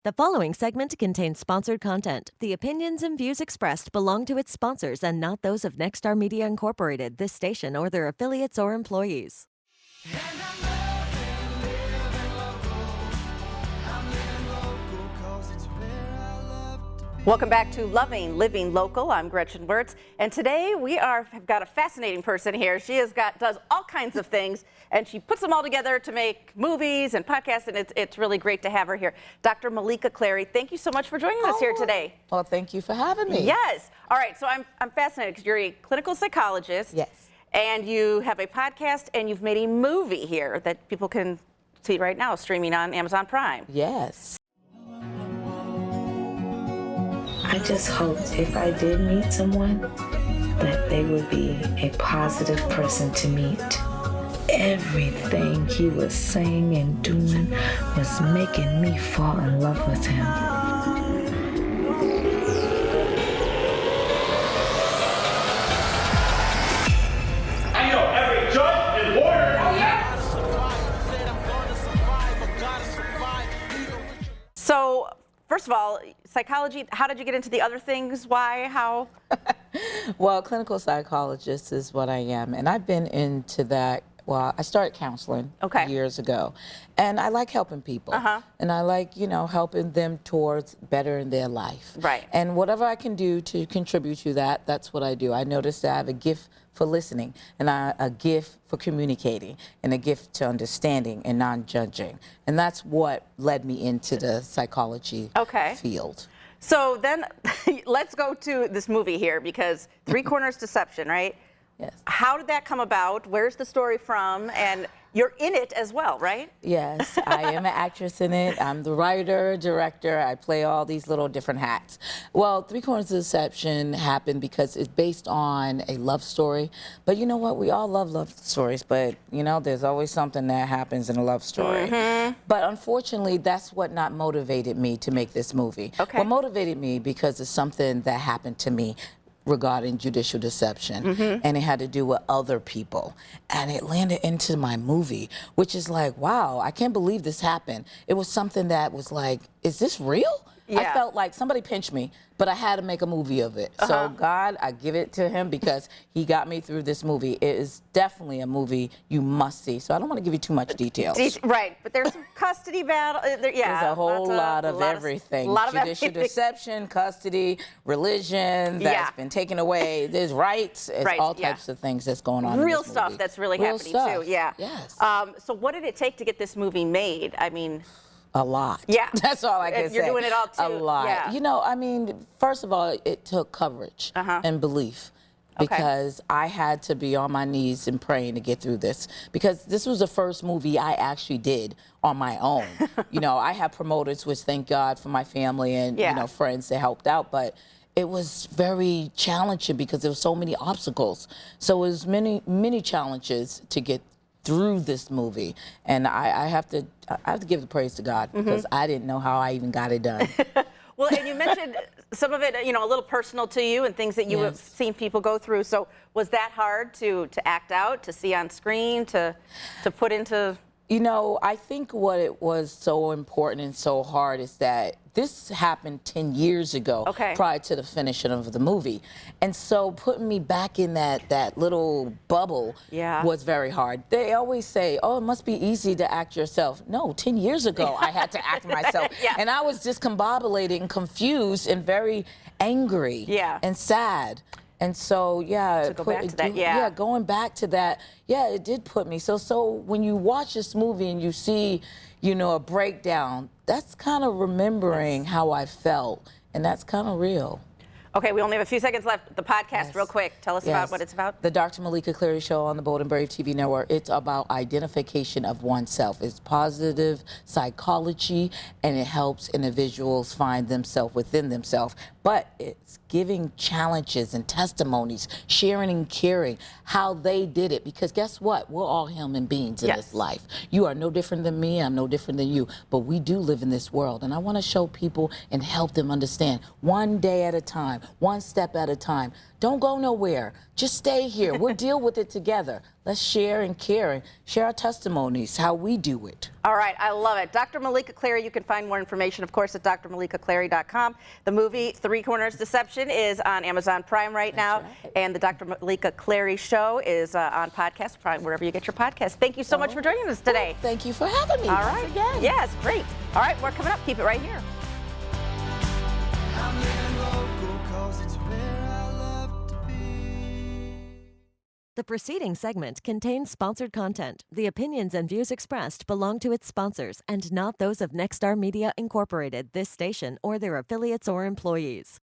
The following segment contains sponsored content. The opinions and views expressed belong to its sponsors and not those of Nexstar Media Incorporated, this station, or their affiliates or employees. Welcome back to Loving Living Local. I'm Gretchen Wirtz, and today have got a fascinating person here. She does all kinds of things, and she puts them all together to make movies and podcasts, and it's really great to have her here. Dr. Meleeka Clary, thank you so much for joining us here today. Well, thank you for having me. Yes. All right. So I'm fascinated because you're a clinical psychologist. Yes. And you have a podcast, and you've made a movie here that people can see right now, streaming on Amazon Prime. Yes. I just hoped if I did meet someone, that they would be a positive person to meet. Everything he was saying and doing was making me fall in love with him. I know every judge and lawyer. Oh, yeah. So, first of all, psychology, how did you get into the other things? Why? How? Well, clinical psychologist is what I am, and I've been into that. Well, I started counseling years ago, and I like helping people, and I like, helping them towards better in their life. Right. And whatever I can do to contribute to that, that's what I do. I noticed that I have a gift for listening, and a gift for communicating, and a gift to understanding and non-judging, and that's what led me into the psychology field. So then, let's go to this movie here, because Three Corners Deception, right? Yes. How did that come about? Where's the story from? And you're in it as well, right? Yes, I am an actress in it. I'm the writer, director. I play all these little different hats. Well, Three Corners of Deception happened because it's based on a love story. But you know what? We all love love stories, but there's always something that happens in a love story. But unfortunately, that's what not motivated me to make this movie. What motivated me because it's something that happened to me regarding judicial deception, and it had to do with other people, and it landed into my movie, which is like, wow, I can't believe this happened. It was something that was like, is this real? I felt like somebody pinched me, but I had to make a movie of it. So God, I give it to him because he got me through this movie. It is definitely a movie you must see. So I don't want to give you too much details. Right, but there's some custody battle. There's a whole lot of everything. Judicial deception, custody, religion that's been taken away. There's rights. It's all types of things that's going on. Real in this stuff movie. that's really happening too. Yeah. Yes. So what did it take to get this movie made? I mean, a lot. Yeah. That's all I can say. You're doing it all too. A lot. Yeah. First of all, it took courage and belief. Because I had to be on my knees and praying to get through this. Because this was the first movie I actually did on my own. I had promoters, which thank God for my family and friends that helped out, but it was very challenging because there were so many obstacles. So it was many challenges to get through this movie, and I have to give the praise to God because I didn't know how I even got it done. Well, and you mentioned some of it, a little personal to you and things that you have seen people go through. So was that hard to act out, to see on screen, to put into? I think what it was so important and so hard is that this happened 10 years ago prior to the finishing of the movie. And so putting me back in that little bubble was very hard. They always say, oh, it must be easy to act yourself. No, 10 years ago I had to act myself. And I was discombobulated and confused and very angry and sad. And so, going back to that, it did put me. So when you watch this movie and you see, a breakdown, that's kind of remembering how I felt, and that's kind of real. Okay, we only have a few seconds left. The podcast, real quick. Tell us about what it's about. The Dr. Meleeka Clary Show on the Bold and Brave TV network. It's about identification of oneself. It's positive psychology, and it helps individuals find themselves within themselves. But it's giving challenges and testimonies, sharing and caring how they did it. Because guess what? We're all human beings in this life. You are no different than me. I'm no different than you. But we do live in this world. And I want to show people and help them understand one day at a time. time, one step at a time. Don't go nowhere. Just stay here. We'll deal with it together. Let's share and care and share our testimonies, how we do it. All right, I love it. Dr. Meleeka Clary, you can find more information, of course, at drmeleekaclary.com. The movie Three Corners Deception is on Amazon Prime right now, right. and the Dr. Meleeka Clary Show is on Podcast Prime, wherever you get your podcast. Thank you so much for joining us today. Thank you for having me. All once right. again. Yes, great. All right, more coming up. Keep it right here. The preceding segment contains sponsored content. The opinions and views expressed belong to its sponsors and not those of Nexstar Media Incorporated, this station, or their affiliates or employees.